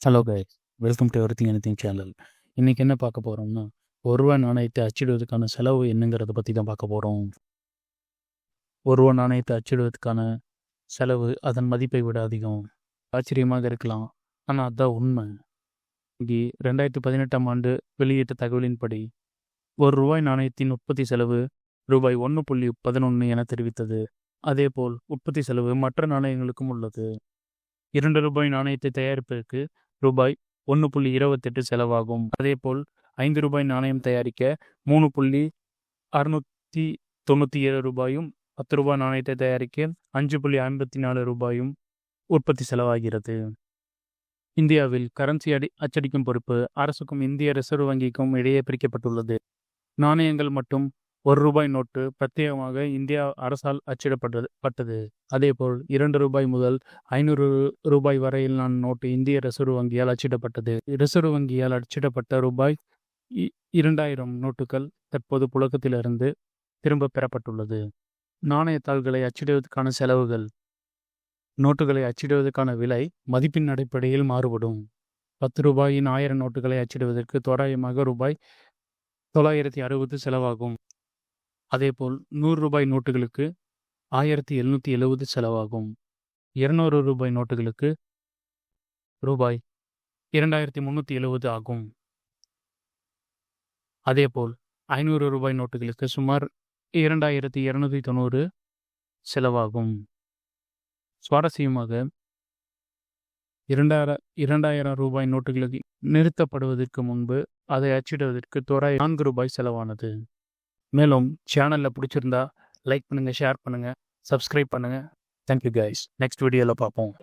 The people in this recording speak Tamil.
Hello guys, welcome to everything anything channel. இன்றைக்கி என்ன பார்க்க போகிறோம்னா, ரூ. 1 நாணயத்தை அச்சிடுவதற்கான செலவு என்னங்கிறத பற்றி தான் பார்க்க போகிறோம். ரூ. 1 நாணயத்தை அச்சிடுவதற்கான செலவு அதன் மதிப்பை விட அதிகம். ஆச்சரியமாக இருக்கலாம், ஆனால் அதுதான் உண்மை. இங்கே 2018ஆம் ஆண்டு வெளியிட்ட தகவலின்படி ரூ. 1 நாணயத்தின் உற்பத்தி செலவு ரூபாய் 1.11 என தெரிவித்தது. அதேபோல் உற்பத்தி செலவு மற்ற நாணயங்களுக்கும் உள்ளது. ரூ. 2 நாணயத்தை தயாரிப்பதற்கு ரூபாய் 1.28 செலவாகும். அதேபோல் ரூபாய் 5 நாணயம் தயாரிக்க ரூபாயும், ரூபாய் நாணயத்தை தயாரிக்க ரூபாயும் உற்பத்தி செலவாகிறது. இந்தியாவில் கரன்சி அச்சடிக்கும் பொறுப்பு அரசுக்கும் இந்திய ரிசர்வ் வங்கிக்கும் இடையே பிரிக்கப்பட்டுள்ளது. நாணயங்கள் மற்றும் ரூபாய் நோட்டு பிரத்யேகமாக இந்தியா அரசால் அச்சிடப்பட்டது. அதேபோல் ரூபாய் முதல் ரூபாய் வரையிலான நோட்டு இந்திய ரிசர்வ் வங்கியால் அச்சிடப்பட்டது. ரிசர்வ் வங்கியால் அச்சிடப்பட்ட ரூபாய் 2000 நோட்டுகள் தற்போது புழக்கத்திலிருந்து திரும்ப பெறப்பட்டுள்ளது. நாணயத்தாள்களை அச்சிடுவதற்கான செலவுகள். நோட்டுகளை அச்சிடுவதற்கான விலை மதிப்பின் அடிப்படையில் மாறுபடும். 10 ரூபாயின் 1000 நோட்டுகளை அச்சிடுவதற்கு தோராயமாக ரூபாய் 960 செலவாகும். அதேபோல் 100 ரூபாய் நோட்டுகளுக்கு 1770 செலவாகும். 200 ரூபாய் நோட்டுகளுக்கு ரூபாய் 2370 ஆகும். அதேபோல் 500 ரூபாய் நோட்டுகளுக்கு சுமார் 2290 செலவாகும். சுவாரஸ்யமாக 2000 ரூபாய் நோட்டுகளுக்கு நிறுத்தப்படுவதற்கு முன்பு அதை அச்சிடுவதற்கு தோராய 4 ரூபாய் செலவானது. மேலும் சேனலில் பிடிச்சிருந்தா லைக் பண்ணுங்கள், ஷேர் பண்ணுங்கள், சப்ஸ்கிரைப் பண்ணுங்கள். Thank you guys. நெக்ஸ்ட் வீடியோவில் பார்ப்போம்.